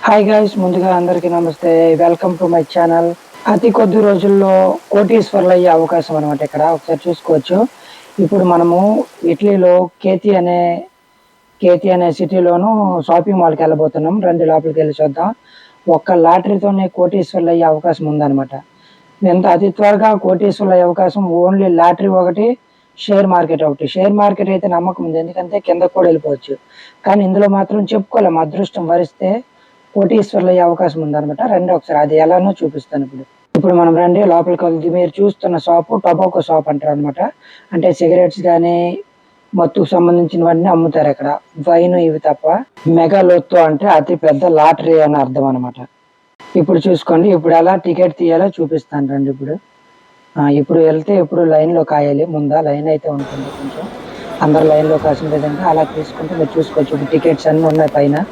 Hi guys, ముందుగా అందరికీ నమస్తే. Welcome to my channel. అతి కొద్ది రోజుల్లో కోటీశ్వర్లు అయ్యే అవకాశం అనమాట. ఇక్కడ ఒకసారి చూసుకోవచ్చు. ఇప్పుడు మనము ఇటలీలో కేతి అనే సిటీలోను షాపింగ్ మాల్కి వెళ్ళబోతున్నాం. రండి లోపలికి వెళ్ళి చూద్దాం. ఒక్క లాటరీతోనే కోటీశ్వర్లు అయ్యే అవకాశం ఉందన్నమాట. ఎంత అతి త్వరగా కోటీశ్వర్లు అయ్యే అవకాశం ఓన్లీ లాటరీ ఒకటి, షేర్ మార్కెట్ ఒకటి. షేర్ మార్కెట్ అయితే నమ్మకం ఉంది, ఎందుకంటే కింద కూడా వెళ్ళిపోవచ్చు. కానీ ఇందులో మాత్రం చెప్పుకోలేము. అదృష్టం వరిస్తే కోటీశ్వర్లు అయ్యే అవకాశం ఉందన్నమాట. రండి ఒకసారి అది ఎలానో చూపిస్తాను. ఇప్పుడు మనం రండి లోపలికి వెళ్తే మీరు చూస్తున్న షాపు టొబాకో షాప్ అంటారు అనమాట. అంటే సిగరెట్స్ కానీ మత్తుకు సంబంధించినవన్నీ అమ్ముతారు ఇక్కడ. వైన్ ఇవి తప్ప. మెగా లోతో అంటే అతి పెద్ద లాటరీ అని అర్థం అనమాట. ఇప్పుడు చూసుకోండి, ఇప్పుడు ఎలా టికెట్ తీయాలో చూపిస్తాను రండి. ఇప్పుడు వెళ్తే ఇప్పుడు లైన్లో కాయాలి. ముందా లైన్ అయితే ఉంటుంది, కొంచెం అందరు లైన్లో కాసిన విధంగా అలా తీసుకుంటే మీరు చూసుకోవచ్చు. ఇప్పుడు టికెట్స్ అన్నీ ఉన్నాయి పైన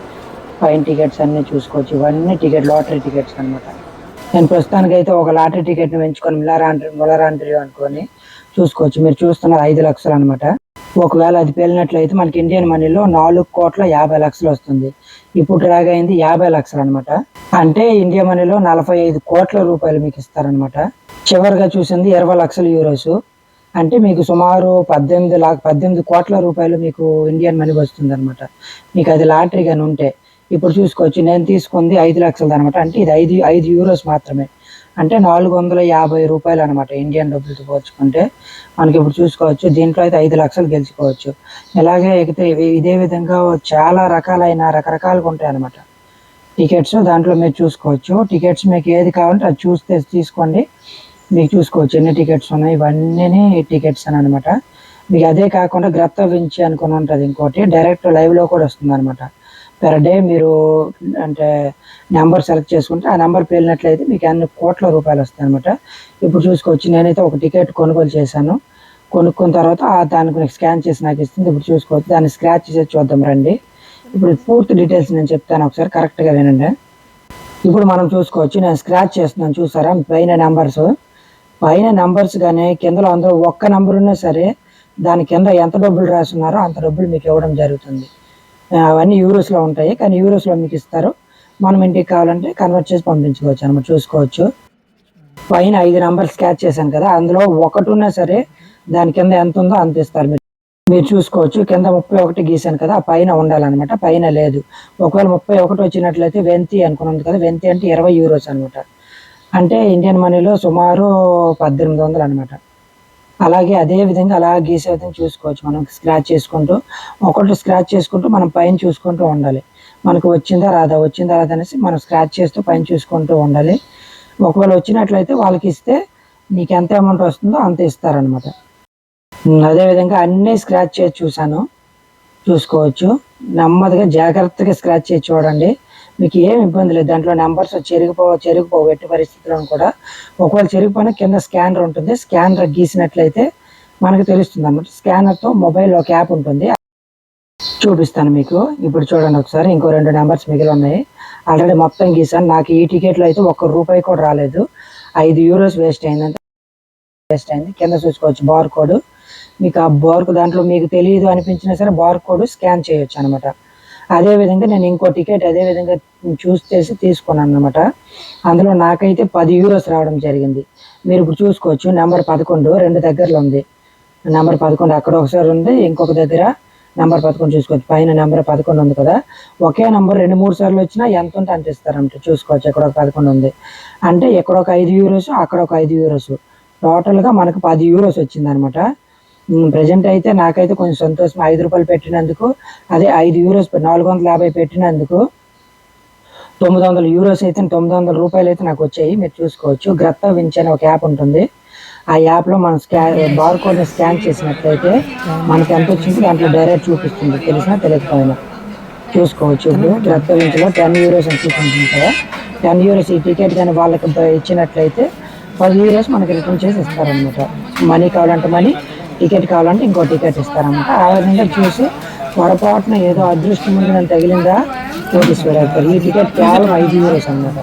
టికెట్స్ అన్ని చూసుకోవచ్చు. ఇవన్నీ లాటరీ టికెట్స్ అనమాట. నేను ప్రస్తుతానికి అయితే ఒక లాటరీ టికెట్ ని పెంచుకొని మిలరాండ్రీ అనుకొని చూసుకోవచ్చు. మీరు చూస్తున్నది 5 లక్షలు అనమాట. ఒకవేళ అది పేలినట్లయితే మనకి ఇండియన్ మనీలో 4,50,00,000 వస్తుంది. ఇప్పుడు డ్రాగ్ అయింది 50 లక్షలు అనమాట. అంటే ఇండియా మనీలో 45 కోట్ల రూపాయలు మీకు ఇస్తారనమాట. చివరిగా చూసింది 20 లక్షల యూరోస్. అంటే మీకు సుమారు 18 కోట్ల రూపాయలు మీకు ఇండియన్ మనీ వస్తుంది అనమాట, మీకు అది లాటరీ కానీ ఉంటే. ఇప్పుడు చూసుకోవచ్చు, నేను తీసుకుంది 5 లక్షలది అనమాట. అంటే ఇది 5 యూరోస్ మాత్రమే. అంటే 450 రూపాయలు అనమాట ఇండియన్ డబ్బులతో పోల్చుకుంటే. మనకి ఇప్పుడు చూసుకోవచ్చు, దీంట్లో అయితే 5 లక్షలు గెలుచుకోవచ్చు. ఇలాగే ఎగితే ఇదే విధంగా చాలా రకరకాలుగా ఉంటాయి అనమాట టికెట్స్. దాంట్లో మీరు చూసుకోవచ్చు. టికెట్స్ మీకు ఏది కావాలంటే అది చూస్తే తీసుకోండి. మీకు చూసుకోవచ్చు ఎన్ని టికెట్స్ ఉన్నాయి. ఇవన్నీ టికెట్స్ అని అనమాట. మీకు అదే కాకుండా గ్రత్త వించి అనుకుని ఉంటుంది ఇంకోటి, డైరెక్ట్ లైవ్లో కూడా వస్తుంది అనమాట. పెర్ డే మీరు అంటే నెంబర్ సెలెక్ట్ చేసుకుంటే ఆ నెంబర్ పేలినట్లయితే మీకు అన్ని కోట్ల రూపాయలు వస్తాయి అనమాట. ఇప్పుడు చూసుకోవచ్చు, నేనైతే ఒక టికెట్ కొనుగోలు చేశాను. కొనుక్కున్న తర్వాత దానికి స్కాన్ చేసి నాకు ఇస్తుంది. ఇప్పుడు చూసుకోవచ్చు, దాన్ని స్క్రాచ్ చేసి చూద్దాం రండి. ఇప్పుడు పూర్తి డీటెయిల్స్ నేను చెప్తాను, ఒకసారి కరెక్ట్గా వినండి. ఇప్పుడు మనం చూసుకోవచ్చు, నేను స్క్రాచ్ చేస్తున్నాను చూసారా. పైన నెంబర్స్ కానీ కిందలో అందరూ ఒక్క నెంబర్ ఉన్నా సరే దాని కింద ఎంత డబ్బులు రాస్తున్నారో అంత డబ్బులు మీకు ఇవ్వడం జరుగుతుంది. అవన్నీ యూరోస్లో ఉంటాయి, కానీ యూరోస్లో మీకు ఇస్తారు. మనం ఇంటికి కావాలంటే కన్వర్ట్ చేసి పంపించుకోవచ్చు అనమాట. చూసుకోవచ్చు, పైన 5 నెంబర్ స్కాచ్ చేశాను కదా, అందులో ఒకటి ఉన్నా సరే దాని కింద ఎంత ఉందో అంత ఇస్తారు. మీరు చూసుకోవచ్చు, కింద 31 గీసాను కదా, ఆ పైన ఉండాలన్నమాట. పైన లేదు. ఒకవేళ 31 వచ్చినట్లయితే వెంతి అనుకున్నది కదా, వెంతి అంటే 20 యూరోస్ అనమాట. అంటే ఇండియన్ మనీలో సుమారు 1800 అనమాట. అలాగే అదే విధంగా అలా గీసే విధంగా చూసుకోవచ్చు. మనం స్క్రాచ్ చేసుకుంటూ మనం పైన చూసుకుంటూ ఉండాలి. మనకు వచ్చిందా రాదా అనేసి మనం స్క్రాచ్ చేస్తూ పైన చూసుకుంటూ ఉండాలి. ఒకవేళ వచ్చినట్లయితే వాళ్ళకి ఇస్తే నీకు ఎంత అమౌంట్ వస్తుందో అంత ఇస్తారనమాట. అదేవిధంగా అన్నీ స్క్రాచ్ చేసి చూసుకోవచ్చు. నెమ్మదిగా జాగ్రత్తగా స్క్రాచ్ చేసి చూడండి. మీకు ఏం ఇబ్బంది లేదు. దాంట్లో నెంబర్స్ చెరిగిపోవు ఎట్టి పరిస్థితుల్లో కూడా. ఒకవేళ చెరిగిపోయినా కింద స్కానర్ ఉంటుంది. స్కానర్ గీసినట్లయితే మనకు తెలుస్తుంది అన్నమాట. స్కానర్తో మొబైల్ ఒక యాప్ ఉంటుంది, చూపిస్తాను మీకు. ఇప్పుడు చూడండి ఒకసారి, ఇంకో 2 నెంబర్స్ మిగిలి ఉన్నాయి. ఆల్రెడీ మొత్తం గీసాను. నాకు ఈ టికెట్లో అయితే ₹1 కూడా రాలేదు. 5 యూరోస్ వేస్ట్ అయింది. కింద చూసుకోవచ్చు బార్ కోడ్. మీకు ఆ బార్ కోడ్ దాంట్లో మీకు తెలియదు అనిపించినా సరే బార్ కోడ్ స్కాన్ చేయొచ్చు అనమాట. అదేవిధంగా నేను ఇంకో టికెట్ అదేవిధంగా చేసి తీసుకున్నాను అనమాట. అందులో నాకైతే 10 యూరోస్ రావడం జరిగింది. మీరు ఇప్పుడు చూసుకోవచ్చు, నెంబర్ 11 2 దగ్గరలో ఉంది. నెంబర్ 11 అక్కడ ఒకసారి ఉంది, ఇంకొక దగ్గర నెంబర్ 11 చూసుకోవచ్చు. పైన నెంబర్ 11 ఉంది కదా, ఒకే నెంబర్ 2-3 సార్లు వచ్చినా ఎంత ఉంటే అంత ఇస్తారంట. చూసుకోవచ్చు, ఇక్కడ ఒక 11 ఉంది. అంటే ఇక్కడ ఒక 5 యూరోస్, అక్కడ ఒక 5 యూరోస్, టోటల్గా మనకు 10 యూరోస్ వచ్చింది అనమాట. ప్రజెంట్ అయితే నాకైతే కొంచెం సంతోషం. ₹5 పెట్టినందుకు, అదే 5 యూరోస్ 450 పెట్టినందుకు 900 యూరోస్ అయితే 900 రూపాయలు అయితే నాకు వచ్చాయి. మీరు చూసుకోవచ్చు, గ్రత్త వించి అనే ఒక యాప్ ఉంటుంది. ఆ యాప్లో మనం బార్ కోడ్ని స్కాన్ చేసినట్లయితే మనకి ఎంత వచ్చింది దాంట్లో డైరెక్ట్ చూపిస్తుంది, తెలిసినా తెలియకపోయినా. చూసుకోవచ్చు, ఇప్పుడు గ్రత్త వించిలో 10 యూరోస్ అని చూపించింది కదా, 10 యూరోస్ ఈ టికెట్ కానీ వాళ్ళకి ఇచ్చినట్లయితే 10 యూరోస్ మనకి రిటర్న్ చేసి ఇస్తారనమాట. మనీ కావాలంటే మనీ, టికెట్ కావాలంటే ఇంకో టికెట్ ఇస్తారనమాట. ఆ విధంగా చూసి పొరపాటున ఏదో అదృష్టం ముందు నన్ను తగిలిందా కోటీశ్వరులు అవుతారు. ఈ టికెట్ కేవలం 5 యూరోస్ అనమాట.